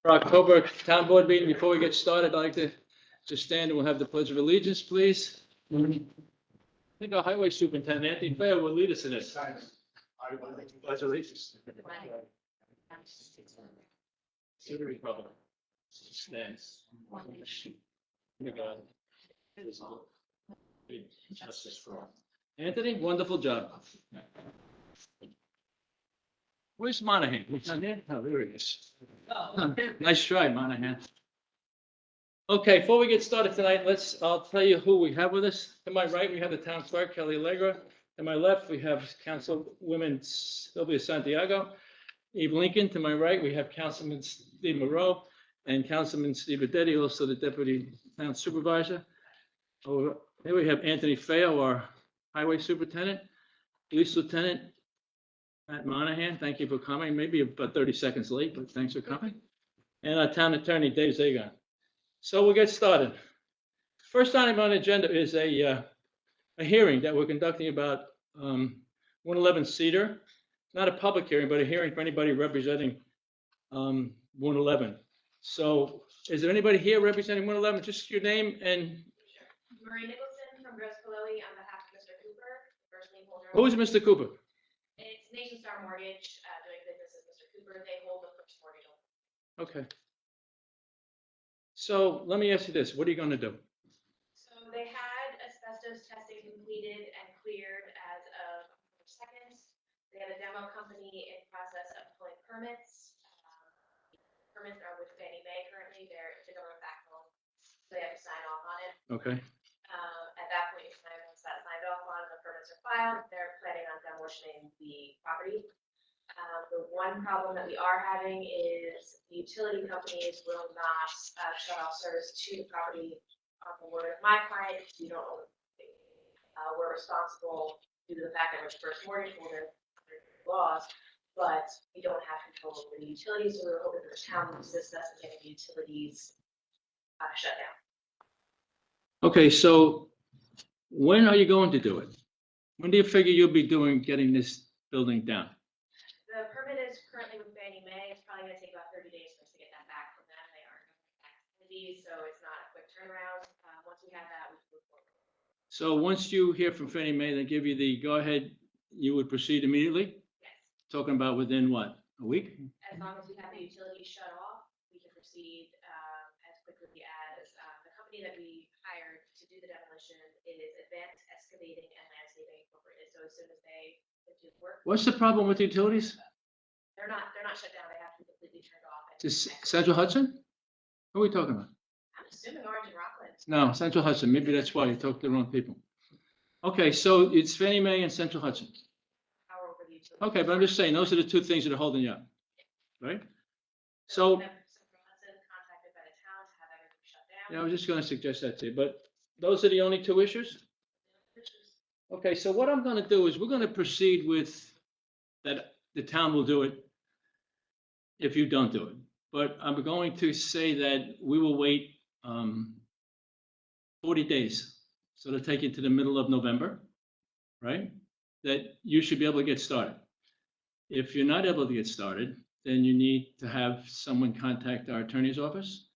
For October Town Board meeting, before we get started, I'd like to just stand and we'll have the Pledge of Allegiance, please. I think our Highway Superintendent, Anthony Fair, will lead us in this. Pledge of Allegiance. To the Republic. Stands. Justice for all. Anthony, wonderful job. Where's Monahan? He's not there? Oh, there he is. Nice try, Monahan. Okay, before we get started tonight, I'll tell you who we have with us. To my right, we have the town clerk, Kelly Allegra. To my left, we have Councilwoman Sylvia Santiago. Eve Lincoln. To my right, we have Councilman Steve Moreau and Councilman Steve Adetti, also the Deputy Town Supervisor. Over here we have Anthony Feo, our Highway Superintendent. Police Lieutenant Matt Monahan, thank you for coming. Maybe about 30 seconds late, but thanks for coming. And our Town Attorney, Dave Zagon. So we'll get started. First item on the agenda is a hearing that we're conducting about 111 Cedar. Not a public hearing, but a hearing for anybody representing 111. So is there anybody here representing 111? Just your name and... Marie Nicholson from Groscolelli on behalf of Mr. Cooper, first lien holder. Who is Mr. Cooper? It's Nation Star Mortgage, doing business as Mr. Cooper. They hold the first mortgage. Okay. So let me ask you this. What are you going to do? So they had asbestos testing completed and cleared as of October 2nd. They have a demo company in process of pulling permits. Permits are with Fannie Mae currently. They're the government backbone. So they have to sign off on it. Okay. At that point in time, once that's signed off on and the permits are filed, they're planning on demolishing the property. The one problem that we are having is the utility companies will not shut off service to the property on the word of my client. We don't own it. We're responsible due to the fact that we're the first mortgage holder under laws, but we don't have control over the utilities. So we're hoping that the town will assist us in getting the utilities shut down. Okay, so when are you going to do it? When do you figure you'll be getting this building down? The permit is currently with Fannie Mae. It's probably going to take about 30 days for us to get that back from them. They are activities, so it's not a quick turnaround. Once we have that, we can move forward. So once you hear from Fannie Mae, they give you the go-ahead, you would proceed immediately? Yes. Talking about within what, a week? As long as we have the utilities shut off, we can proceed as quickly as the company that we hired to do the demolition is Advanced Excavating and Landscaping Incorporated. So as soon as they do the work, What's the problem with utilities? they're not shut down. They have to be completely turned off. Is Central Hudson? Who are we talking about? I'm assuming Orange and Rockland. No, Central Hudson. Maybe that's why you talked to the wrong people. Okay, so it's Fannie Mae and Central Hudson. Power over the utilities. Okay, but I'm just saying, those are the two things that are holding you up, right? So, Contacted by the town to have everything shut down. yeah, I was just going to suggest that to you, but those are the only two issues? Okay, so what I'm going to do is we're going to proceed with that the town will do it if you don't do it. But I'm going to say that we will wait 40 days. So it'll take you to the middle of November, right? That you should be able to get started. If you're not able to get started, then you need to have someone contact our attorney's office,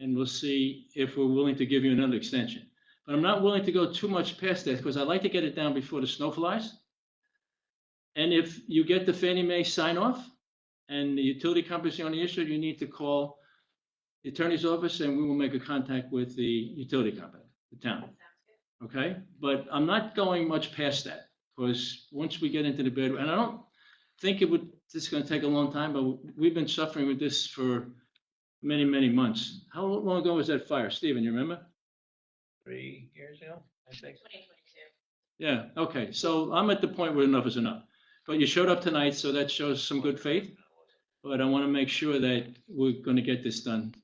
and we'll see if we're willing to give you another extension. But I'm not willing to go too much past that because I'd like to get it down before the snow flies. And if you get the Fannie Mae sign off and the utility company's on the issue, you need to call the attorney's office and we will make a contact with the utility company, the town. Okay? But I'm not going much past that because once we get into the bid, and I don't think this is going to take a long time, but we've been suffering with this for many, many months. How long ago was that fire? Stephen, you remember? 3 years ago, I think. 2022. Yeah, okay. So I'm at the point where enough is enough. But you showed up tonight, so that shows some good faith. But I want to make sure that we're going to get this done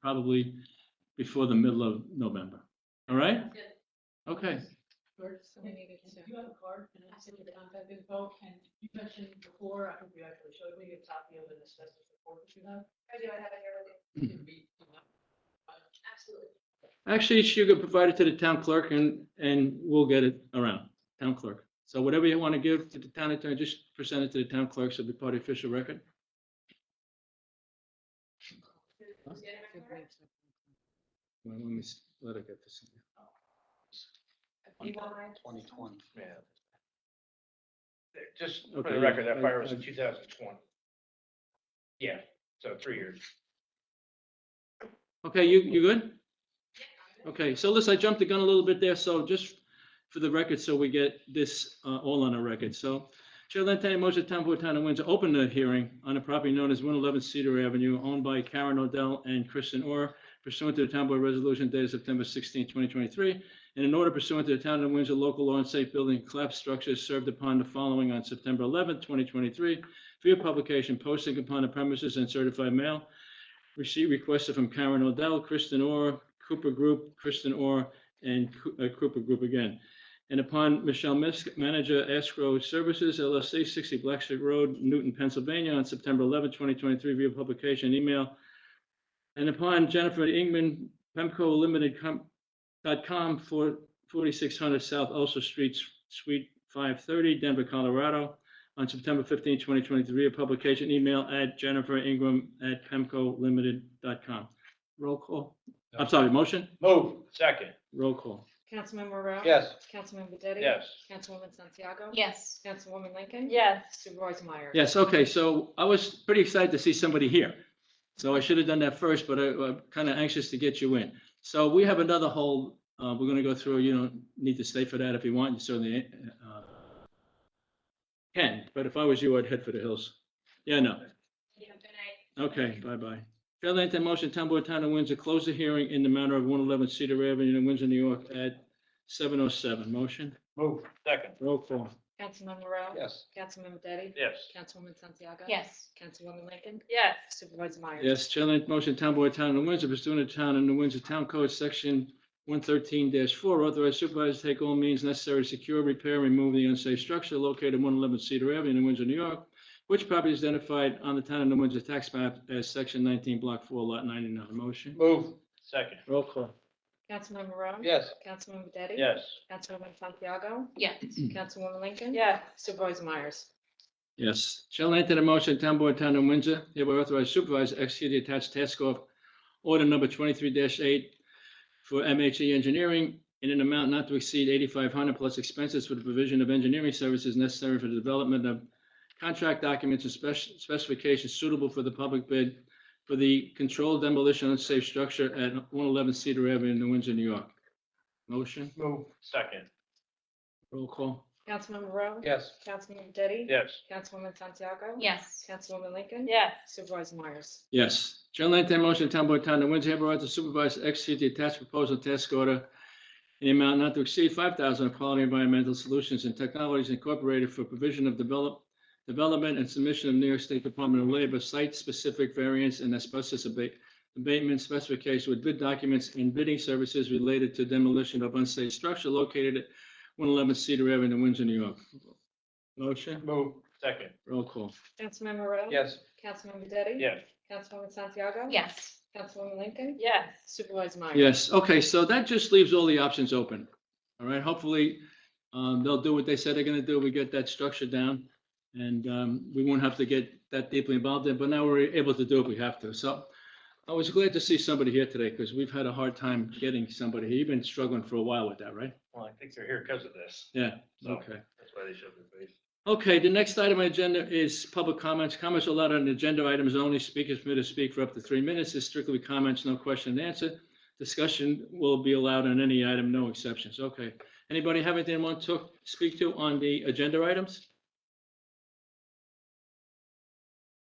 probably before the middle of November. All right? Sounds good. Okay. You have a card and I sent you the contact info, and you mentioned before, I think you actually showed me a copy of an asbestos report that you have. I do. I have it here with you. Absolutely. Actually, you could provide it to the town clerk and we'll get it around, town clerk. So whatever you want to give to the town attorney, just present it to the town clerk, so it'll be part of the official record. Well, let me let her get this. 2020. Yeah. Just for Okay, the record, yeah, that fire was I- in 2020. Yeah, so 3 years. Okay, you good? Okay, so listen, I jumped the gun a little bit there, so just for the record, so we get this all on a record. So Chair will entertain a motion, Town Board, Town of Windsor, open the hearing on a property known as 111 Cedar Avenue, owned by Karen Odell and Kristen Orr, pursuant to the Town Board Resolution dated September 16, 2023, and in order pursuant to the Town of Windsor local law and safe building and collapse structures served upon the following on September 11, 2023, via publication, posting upon the premises and certified mail. Receipt requested from Karen Odell, Kristen Orr, Cooper Group, Kristen Orr, and Cooper Group again. And upon Michelle Misk, Manager Escrow Services LLC, 60 Black Street Road, Newton, Pennsylvania, on September 11, 2023, via publication and email. And upon Jennifer Ingman, Pemco Limited .com, 4600 South Ulster Street, Suite 530, Denver, Colorado, on September 15, 2023, a publication email at jenniferingram@pemcolimited.com. Roll call. I'm sorry, motion? Move. Second. Roll call. Councilmember Rowe? Yes. Councilmember Detti? Yes. Councilwoman Santiago? Yes. Councilwoman Lincoln? Yes. Supervisor Myers? Yes, okay, so I was pretty excited to see somebody here. So I should have done that first, but I'm kind of anxious to get you in. So we have another whole, we're going to go through, you don't need to stay for that if you want, you certainly can, but if I was you, I'd head for the hills. Yeah, no. Good night. Okay, bye-bye. Chair will entertain a motion, Town Board, Town of Windsor, close the hearing in the matter of 111 Cedar Avenue in Windsor, New York at 7:07. Motion? Move. Second. Roll call. Councilmember Rowe? Yes. Councilmember Detti? Yes. Councilwoman Santiago? Yes. Councilwoman Lincoln? Yes. Supervisor Myers? Yes, Chair will entertain a motion, Town Board, Town of Windsor, pursuant to Town of New Windsor Town Code, Section 113-4, authorize supervisor to take all means necessary to secure, repair, and remove the unsafe structure located at 111 Cedar Avenue in Windsor, New York, which property is identified on the Town of New Windsor tax map as Section 19, Block 4, Lot 99. Motion? Move. Second. Roll call. Councilmember Rowe? Yes. Councilmember Detti? Yes. Councilwoman Santiago? Yes. Councilwoman Lincoln? Yes. Supervisor Myers? Yes. Chair will entertain a motion, Town Board, Town of Windsor, hereby authorize supervisor to execute the attached task order number 23-8 for MHE Engineering in an amount not to exceed $8,500 plus expenses for the provision of engineering services necessary for the development of contract documents and specifications suitable for the public bid for the controlled demolition of unsafe structure at 111 Cedar Avenue, New Windsor, New York. Motion? Move. Second. Roll call. Councilmember Rowe? Yes. Councilmember Detti? Yes. Councilwoman Santiago? Yes. Councilwoman Lincoln? Yes. Supervisor Myers? Yes. Chair will entertain a motion, Town Board, Town of Windsor, hereby authorize the supervisor to execute the attached proposal task order in the amount not to exceed $5,000 of Quality Environmental Solutions and Technologies Incorporated for provision of development and submission of New York State Department of Labor site-specific variance and asbestos abatement specification with bid documents and bidding services related to demolition of unsafe structure located at 111 Cedar Avenue, Windsor, New York. Motion? Move. Second. Roll call. Councilmember Rowe? Yes. Councilmember Detti? Yes. Councilwoman Santiago? Yes. Councilwoman Lincoln? Yes. Supervisor Myers? Yes, okay, so that just leaves all the options open. All right, hopefully, they'll do what they said they're gonna do. We get that structure down. And we won't have to get that deeply involved in, but now we're able to do it, we have to. So I was glad to see somebody here today because we've had a hard time getting somebody here. You've been struggling for a while with that, right? Well, I think they're here because of this. Yeah, So okay. that's why they showed their face. Okay, the next item on the agenda is public comments. Comments allowed on agenda items only. Speakers permitted to speak for up to 3 minutes. It's strictly comments, no question and answer. Discussion will be allowed on any item, no exceptions. Okay. Anybody have anything they want to speak to on the agenda items?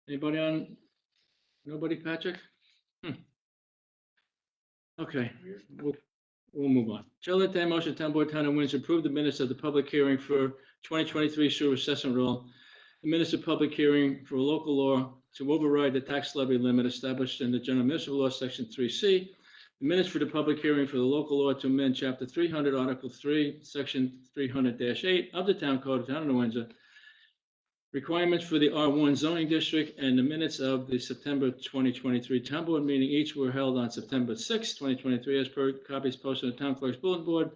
Anybody on? Nobody, Patrick? Okay, we'll move on. Chair will entertain a motion, Town Board, Town of Windsor, approve the minutes of the public hearing for 2023 sewer assessment roll. The minutes of public hearing for a local law to override the tax levy limit established in the General Municipal Law, Section 3C. The minutes for the public hearing for the local law to amend Chapter 300, Article 3, Section 300-8 of the Town Code of Town of New Windsor. Requirements for the R1 zoning district and the minutes of the September 2023 Town Board meeting each were held on September 6, 2023, as per copies posted on the Town Clerk's Bulletin Board.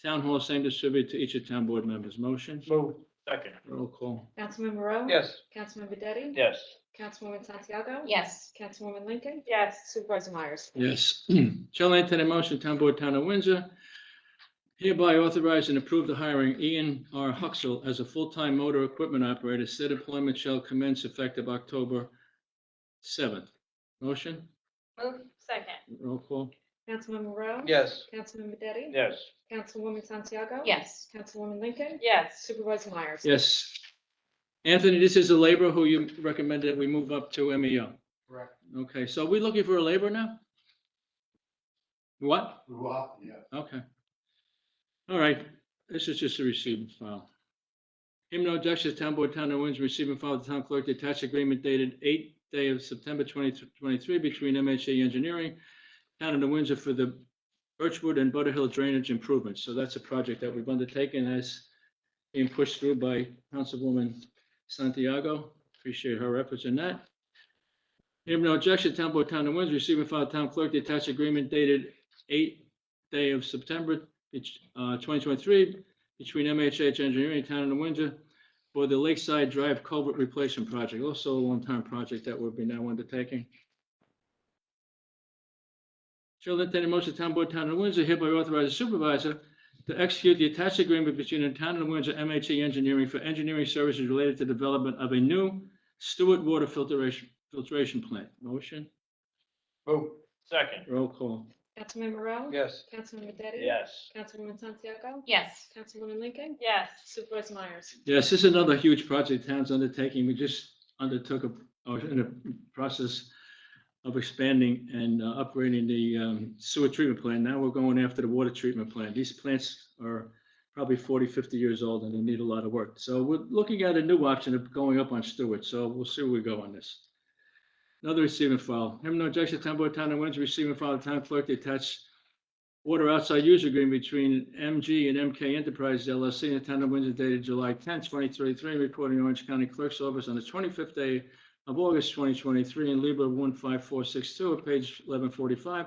Town Hall, same distributed to each of Town Board members. Motion? Move. Second. Roll call. Councilmember Rowe? Yes. Councilmember Detti? Yes. Councilwoman Santiago? Yes. Councilwoman Lincoln? Yes. Supervisor Myers? Yes. Chair will entertain a motion, Town Board, Town of Windsor, hereby authorize and approve the hiring Ian R. Huxell as a full-time motor equipment operator. Said employment shall commence effective October 7th. Motion, Move. Second. roll call. Councilman Rowe? Yes. Councilman Detti? Yes. Councilwoman Santiago? Yes. Councilwoman Lincoln? Yes. Supervisor Myers? Yes. Anthony, this is a laborer who you recommended we move up to MEO. Correct. Okay, so are we looking for a laborer now? What? Well, yeah. Okay. All right, this is just a receiving file. Hearing no objections, Town Board, Town of Windsor, receiving file, the Town Clerk, the attached agreement dated 8th day of September 2023 between MHA Engineering, Town of Windsor for the Birchwood and Butter Hill drainage improvements. So that's a project that we've undertaken as being pushed through by Councilwoman Santiago. Appreciate her efforts in that. Hearing no objection, Town Board, Town of Windsor, receiving file, Town Clerk, the attached agreement dated 8th day of September 2023 between MHH Engineering and Town of Windsor for the Lakeside Drive Culvert Replacement Project, also a long-term project that we'll be now undertaking. Chair will entertain a motion, Town Board, Town of Windsor, hereby authorize the supervisor to execute the attached agreement between the Town of Windsor MHA Engineering for engineering services related to development of a new Stewart water filtration plant. Motion, Move. Second. roll call. Councilman Rowe? Yes. Councilman Detti? Yes. Councilwoman Santiago? Yes. Councilwoman Lincoln? Yes. Supervisor Myers? Yes, this is another huge project town's undertaking. We just undertook or in a process of expanding and upgrading the sewer treatment plant. Now we're going after the water treatment plant. These plants are probably 40, 50 years old and they need a lot of work. So we're looking at a new option of going up on Stewart. So we'll see where we go on this. Another receiving file. Having no objection, Town Board, Town of Windsor, receiving file, the Town Clerk, the attached water outside user agreement between MG and MK Enterprises LLC and the Town of Windsor dated July 10th, 2023, reporting Orange County Clerk's Office on the 25th day of August 2023 in Libra 15462 at page 1145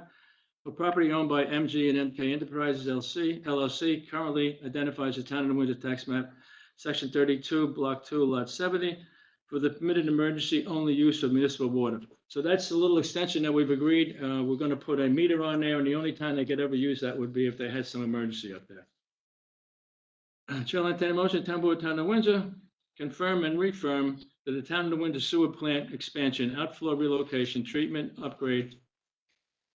for property owned by MG and MK Enterprises LLC, currently identifies the Town of Windsor tax map, section 32, block 2, lot 70, for the permitted emergency only use of municipal water. So that's a little extension that we've agreed. We're going to put a meter on there, and the only time they could ever use that would be if they had some emergency up there. Chair will entertain a motion, Town Board, Town of Windsor, confirm and reaffirm that the Town of Windsor sewer plant expansion, outflow relocation, treatment, upgrade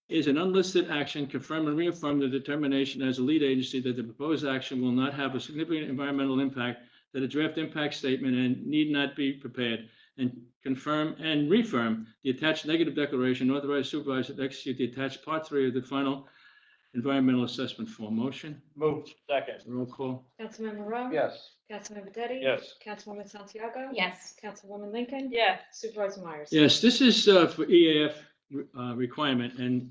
is an unlisted action. Confirm and reaffirm the determination as a lead agency that the proposed action will not have a significant environmental impact, that a draft impact statement and need not be prepared, and confirm and reaffirm the attached negative declaration, authorize supervisor to execute the attached part 3 of the final environmental assessment form. Motion, Move. Second. roll call. Councilman Rowe? Yes. Councilman Detti? Yes. Councilwoman Santiago? Yes. Councilwoman Lincoln? Yes. Supervisor Myers? Yes, this is for EAF requirement, and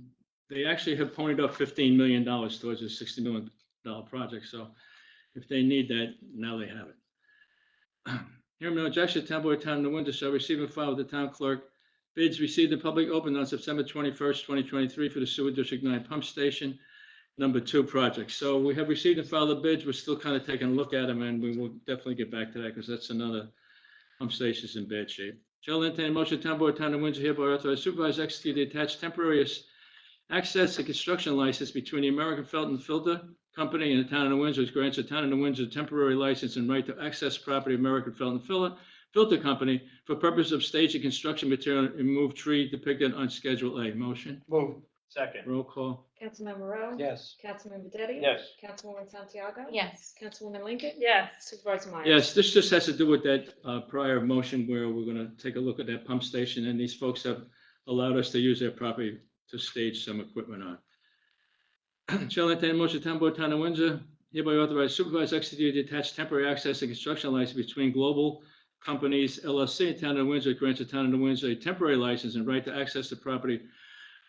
they actually have pointed up $15 million towards a $60 million project. So if they need that, now they have it. Hearing no objection, Town Board, Town of Windsor shall receive and file with the town clerk bids received in public open on September 21st, 2023 for the Sewer District 9 Pump Station number 2 project. So we have received and filed the bids. We're still kind of taking a look at them, and we will definitely get back to that because that's another pump station's in bad shape. Chair will entertain a motion, Town Board, Town of Windsor hereby authorize supervisor execute the attached temporary access and construction license between the American Felton Filter Company and the Town of Windsor, which grants the Town of Windsor temporary license and right to access property of American Felton Filter Company for purpose of staging construction material and remove tree depicted on Schedule A. Motion, Move. Second. roll call. Councilman Rowe? Yes. Councilman Detti? Yes. Councilwoman Santiago? Yes. Councilwoman Lincoln? Yes. Supervisor Myers? Yes, this just has to do with that prior motion where we're going to take a look at that pump station, and these folks have allowed us to use their property to stage some equipment on. Chair will entertain a motion, Town Board, Town of Windsor, hereby authorize supervisor execute the attached temporary access and construction license between Global Companies LLC and Town of Windsor, grants the Town of Windsor a temporary license and right to access the property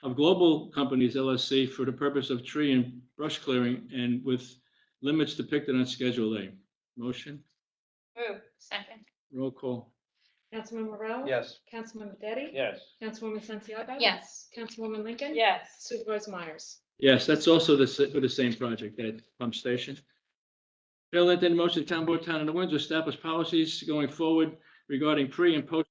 of Global Companies LLC for the purpose of tree and brush clearing and with limits depicted on Schedule A. Motion, Move. Second. roll call. Councilman Rowe? Yes. Councilman Detti? Yes. Councilwoman Santiago? Yes. Councilwoman Lincoln? Yes. Supervisor Myers? Yes, that's also for the same project, that pump station. Chair will entertain a motion, Town Board, Town of Windsor, establish policies going forward regarding pre and post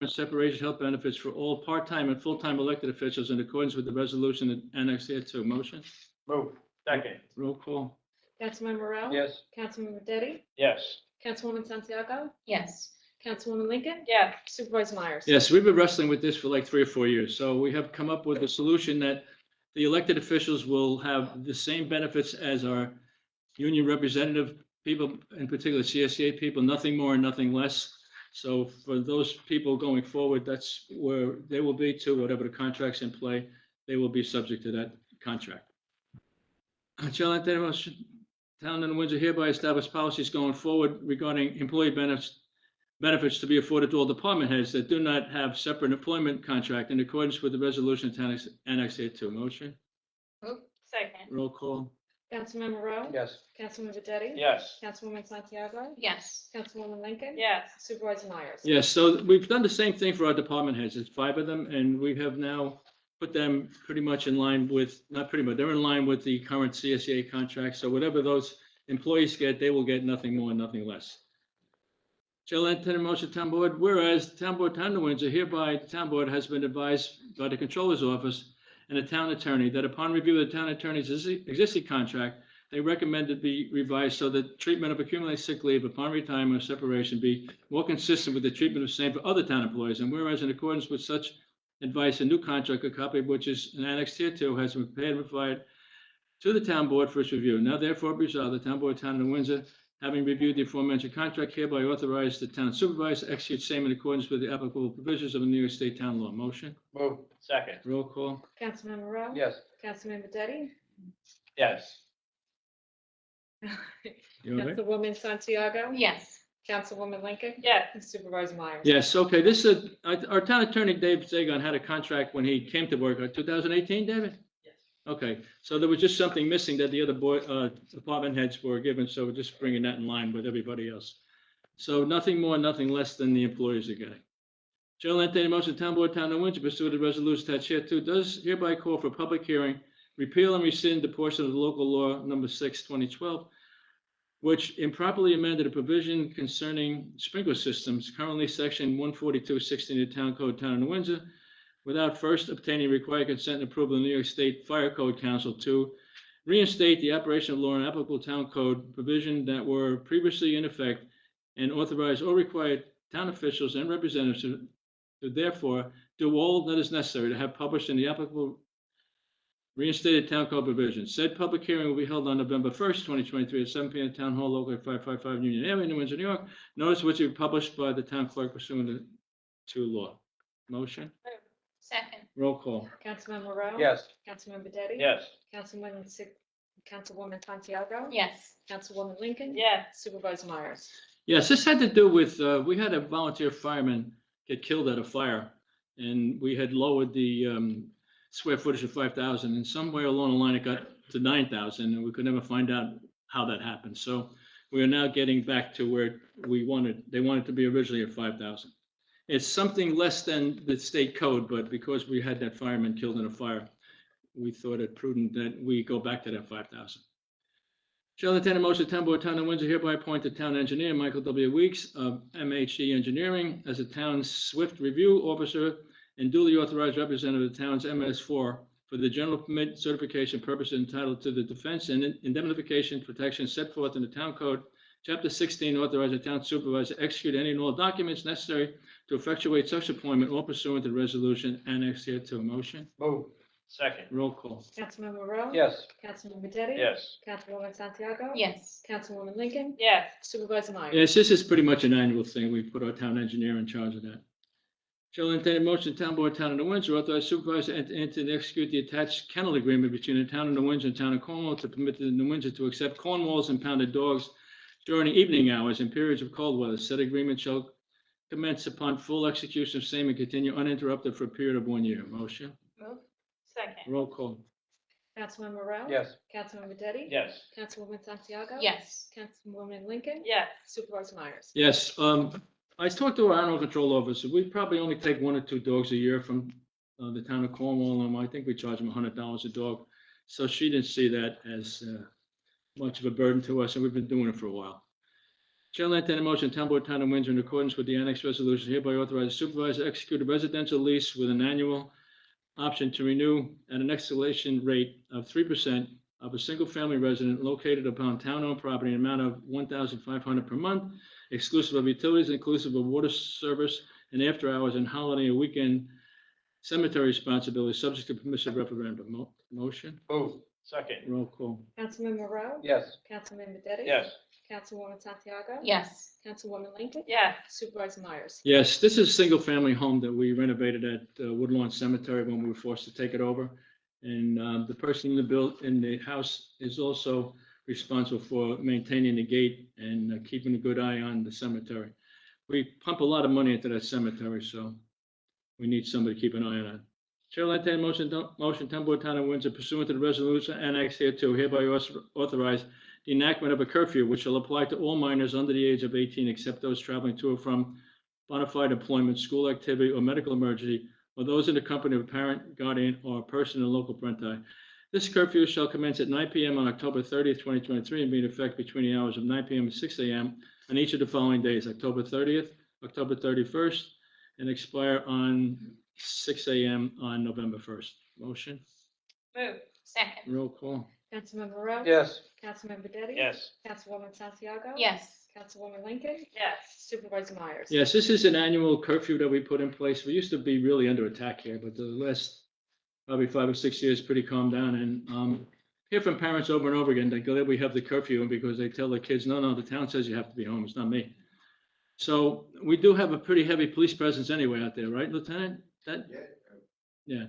separation health benefits for all part-time and full-time elected officials in accordance with the resolution annexed here to. Motion? Move. Second. Roll call. Councilmember Rowe? Yes. Councilmember Detti? Yes. Councilwoman Santiago? Yes. Councilwoman Lincoln? Yes. Supervisor Myers? Yes, we've been wrestling with this for like 3 or 4 years. So we have come up with a solution that the elected officials will have the same benefits as our union representative people, in particular CSEA people, nothing more and nothing less. So for those people going forward, that's where they will be to whatever the contract's in play, they will be subject to that contract. Chair will entertain a motion. Town of Windsor hereby establish policies going forward regarding employee benefits to be afforded to all department heads that do not have separate employment contract in accordance with the resolution annexed here to. Motion? Second. Roll call. Councilmember Rowe? Yes. Councilmember Detti? Yes. Councilwoman Santiago? Yes. Councilwoman Lincoln? Yes. Supervisor Myers? Yes, so we've done the same thing for our department heads. It's 5 of them, and we have now put them pretty much in line with, not pretty much, they're in line with the current CSEA contract. So whatever those employees get, they will get nothing more and nothing less. Chair will entertain a motion, town board, whereas Town of Windsor hereby, the town board has been advised by the controller's office and the town attorney that upon review of the town attorney's existing contract, they recommend it be revised so that treatment of accumulated sick leave upon retirement or separation be more consistent with the treatment of same for other town employees. And whereas in accordance with such advice, a new contract, a copy of which is annexed here to, has been prepared and provided to the town board for its review. Now therefore be resolved, the town board, Town of Windsor, having reviewed the aforementioned contract, hereby authorize the town supervisor to execute same in accordance with the applicable provisions of the New York State town law. Motion? Move. Second. Roll call. Councilmember Rowe? Yes. Councilmember Detti? Yes. You all right? Councilwoman Santiago? Yes. Councilwoman Lincoln? Yes. And Supervisor Myers? Yes, okay, this is, our town attorney, Dave Zagon, had a contract when he came to work, 2018, David? Yes. Okay, so there was just something missing that the other department heads were given, so we're just bringing that in line with everybody else. So nothing more, nothing less than the employees are getting. Chair will entertain a motion, town board, Town of Windsor, pursuant to the resolution attached here to, does hereby call for public hearing, repeal and rescind the portion of the local law number 6, 2012, which improperly amended a provision concerning sprinkler systems, currently section 142.16 of the Town Code, Town of Windsor, without first obtaining required consent and approval of the New York State Fire Code Council to reinstate the operation of law and applicable town code provision that were previously in effect and authorize or require town officials and representatives to therefore do all that is necessary to have published in the applicable reinstated town code provisions. Said public hearing will be held on November 1st, 2023 at 7 p.m. at Town Hall located at 555 Union Avenue, New Windsor, New York. Notice which will be published by the town clerk pursuant to law. Motion? Second. Roll call. Councilmember Rowe? Yes. Councilmember Detti? Yes. Councilwoman Santiago? Yes. Councilwoman Lincoln? Yes. Supervisor Myers? Yes, this had to do with, we had a volunteer fireman get killed at a fire, and we had lowered the square footage of 5,000, and somewhere along the line it got to 9,000, and we could never find out how that happened. So we are now getting back to where they wanted to be originally at 5,000. It's something less than the state code, but because we had that fireman killed in a fire, we thought it prudent that we go back to that 5,000. Shall entertain a motion, Town Board, Town of Windsor hereby appoint the town engineer, Michael W. Weeks of MHD Engineering, as the town's swift review officer and duly authorized representative of the town's MS4 for the general permit certification purpose entitled to the defense and indemnification protection set forth in the town code, chapter 16, authorize the town supervisor to execute any and all documents necessary to effectuate such appointment, all pursuant to the resolution annexed here to. Motion? Move. Second. Roll call. Councilmember Rowe? Yes. Councilmember Detti? Yes. Councilwoman Santiago? Yes. Councilwoman Lincoln? Yes. Supervisor Myers? Yes, this is pretty much an annual thing. We put our town engineer in charge of that. Shall entertain a motion, Town Board, Town of Windsor, authorize supervisor to enter and execute the attached kennel agreement between the Town of Windsor and Town of Cornwall to permit the New Windsor to accept Cornwall's impounded dogs during evening hours and periods of cold weather. Said agreement shall commence upon full execution of same and continue uninterrupted for a period of 1 year. Motion? Move. Second. Roll call. Councilmember Rowe? Yes. Councilmember Detti? Yes. Councilwoman Santiago? Yes. Councilwoman Lincoln? Yes. Supervisor Myers? Yes, I talked to our animal control officer. We probably only take 1 or 2 dogs a year from the town of Cornwall, and I think we charge them $100 a dog. So she didn't see that as much of a burden to us, and we've been doing it for a while. Chair will entertain a motion, Town Board, Town of Windsor, in accordance with the annex resolution, hereby authorize the supervisor to execute a residential lease with an annual option to renew at an escalation rate of 3% of a single-family resident located upon town-owned property in an amount of $1,500 per month, exclusive of utilities, inclusive of water service and after-hours and holiday and weekend cemetery responsibilities, subject to permissive referendum. Motion? Move. Second. Roll call. Councilman Rowe? Yes. Councilman Detti? Yes. Councilwoman Santiago? Yes. Councilwoman Lincoln? Yes. Supervisor Myers? Yes, this is a single-family home that we renovated at Woodlawn Cemetery when we were forced to take it over. And the person in the house is also responsible for maintaining the gate and keeping a good eye on the cemetery. We pump a lot of money into that cemetery, so we need somebody to keep an eye on it. Chair will entertain a motion, Town Board, Town of Windsor, pursuant to the resolution annexed hereto, hereby authorize the enactment of a curfew which shall apply to all minors under the age of 18, except those traveling to or from bona fide employment, school activity, or medical emergency, or those in the company of a parent, guardian, or a person in local parenti. This curfew shall commence at 9 p.m. on October 30th, 2023, and be in effect between the hours of 9 p.m. and 6 a.m. on each of the following days, October 30th, October 31st, and expire on 6 a.m. on November 1st. Motion? Move. Second. Roll call. Councilman Rowe? Yes. Councilman Detti? Yes. Councilwoman Santiago? Yes. Councilwoman Lincoln? Yes. Supervisor Myers? Yes, this is an annual curfew that we put in place. We used to be really under attack here, but the last probably 5 or 6 years, pretty calmed down. And hear from parents over and over again, they go, we have the curfew, and because they tell their kids, no, the town says you have to be home, it's not me. So we do have a pretty heavy police presence anyway out there, right, Lieutenant? Yeah.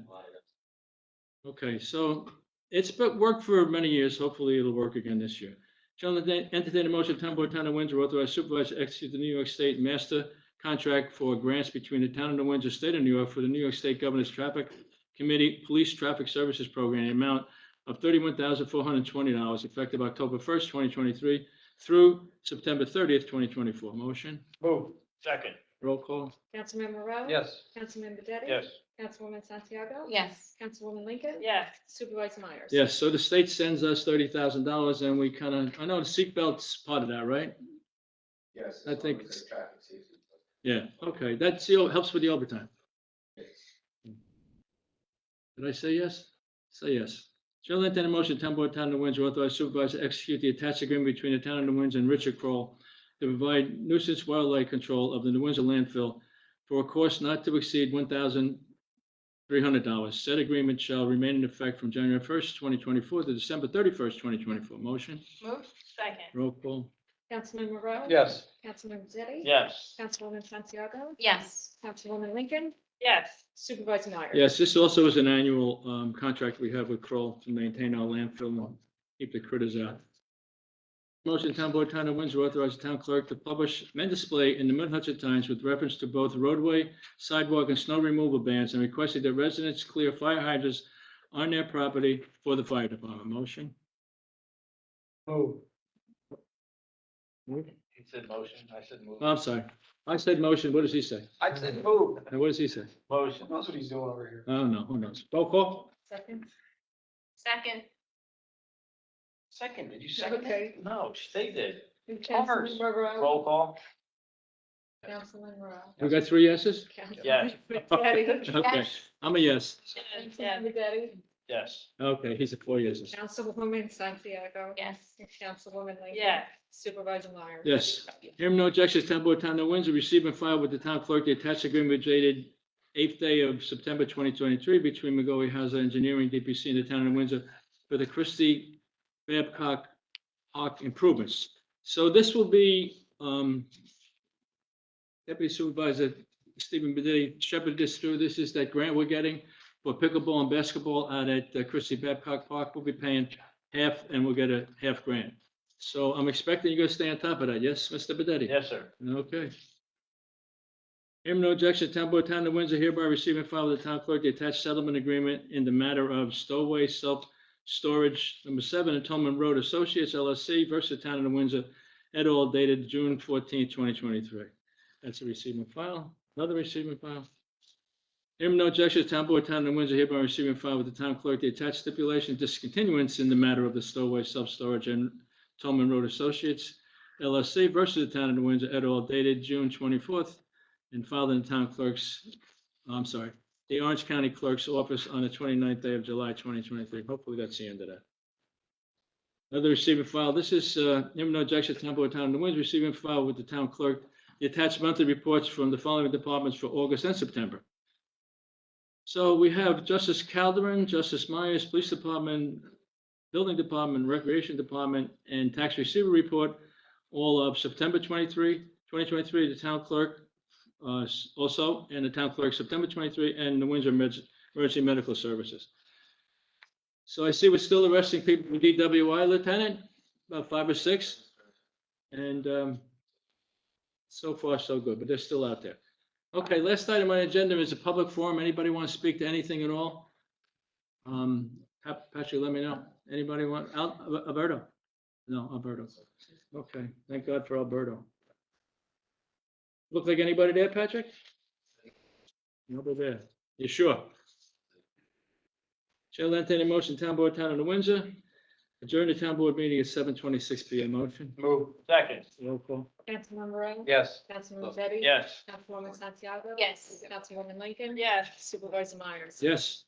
Okay, so it's worked for many years. Hopefully it'll work again this year. Gentlemen, entertain a motion, Town Board, Town of Windsor, authorize supervisor to execute the New York State master contract for grants between the Town of Windsor, State of New York, for the New York State Governor's Traffic Committee Police Traffic Services Program, in the amount of $31,420, effective October 1st, 2023, through September 30th, 2024. Motion? Move. Second. Roll call. Councilman Rowe? Yes. Councilman Detti? Yes. Councilwoman Santiago? Yes. Councilwoman Lincoln? Yes. Supervisor Myers? Yes, so the state sends us $30,000, and we kind of, I know the seatbelt's part of that, right? Yes. I think it's traffic safety. Yeah, okay, that helps with the overtime. Did I say yes? Say yes. Chair will entertain a motion, Town Board, Town of Windsor, authorize supervisor to execute the attached agreement between the Town of Windsor and Richard Kroll to provide nuisance wildlife control of the New Windsor landfill for a cost not to exceed $1,300. Said agreement shall remain in effect from January 1st, 2024 to December 31st, 2024. Motion? Move. Second. Roll call. Councilman Rowe? Yes. Councilman Detti? Yes. Councilwoman Santiago? Yes. Councilwoman Lincoln? Yes. Supervisor Myers? Yes, this also is an annual contract we have with Kroll to maintain our landfill and keep the critters out. Motion, Town Board, Town of Windsor, authorize the town clerk to publish and display in the Mid Hudson Times with reference to both roadway, sidewalk, and snow removal bans, and requested that residents clear fire hydrants on their property for the fire department. Motion? Move. He said motion. I said move. Oh, I'm sorry. I said motion. What does he say? I said move. And what does he say? Motion. That's what he's doing over here. Oh, no, who knows? Roll call? Second? Second. Second, did you second Okay. it? No, they did. Councilman Rowe? Roll call? Councilman Rowe? We got 3 yeses? Yes. Councilman Detti? Okay, I'm a yes. Councilman Detti? Yes. Okay, he's a 4 yeses. Councilwoman Santiago? Yes. Councilwoman Lincoln? Yes. Supervisor Myers? Yes. Hearing no objections, Town Board, Town of Windsor, receive and file with the town clerk the attached agreement dated 8th day of September 2023 between McGaughy Hauser Engineering, DPC, and the Town of Windsor for the Christie Babcock Park improvements. So this will be, Deputy Supervisor Stephen Bedilli shepherded this through. This is that grant we're getting for pickleball and basketball out at Christie Babcock Park. We'll be paying half, and we'll get a half grant. So I'm expecting you're going to stay on top of that. Yes, Mr. Bedilli? Yes, sir. Okay. Hearing no objection, Town Board, Town of Windsor hereby receive and file with the town clerk the attached settlement agreement in the matter of Stowaway Self-Storage Number 7 and Tolman Road Associates LLC versus the Town of Windsor et al. Dated June 14, 2023. That's a receive and file. Another receive and file. Hearing no objection, Town Board, Town of Windsor hereby receive and file with the town clerk the attached stipulation discontinuance in the matter of the Stowaway Self-Storage and Tolman Road Associates LLC versus the town of New Windsor et al. Dated June 24th and filed in the town clerk's, the Orange County Clerk's office on the 29th day of July 2023. Hopefully that's the end of that. Another receiving file. This is, hearing no objection, town board, town of New Windsor, receiving file with the town clerk. The attached monthly reports from the following departments for August and September. So we have Justice Calderon, Justice Myers, Police Department, Building Department, Recreation Department, and Tax Receiver Report, all of September 2023, the town clerk also, and the town clerk September 23, and the Windsor Emergency Medical Services. So I see we're still arresting people for DWI, Lieutenant, about 5 or 6. And so far, so good, but they're still out there. Okay, last item on the agenda is a public forum. Anybody want to speak to anything at all? Patrick, let me know. Anybody want, Alberto? No, Alberto. Okay, thank God for Alberto. Look like anybody there, Patrick? Nobody there. You sure? Chair will entertain a motion, town board, town of New Windsor. Adjourn the town board meeting at 7:26 PM. Motion. Move. Second. Roll call. Councilmember Ray? Yes. Councilmember Betty? Yes. Councilwoman Santiago? Yes. Councilwoman Lincoln? Yes. Supervisor Myers? Yes.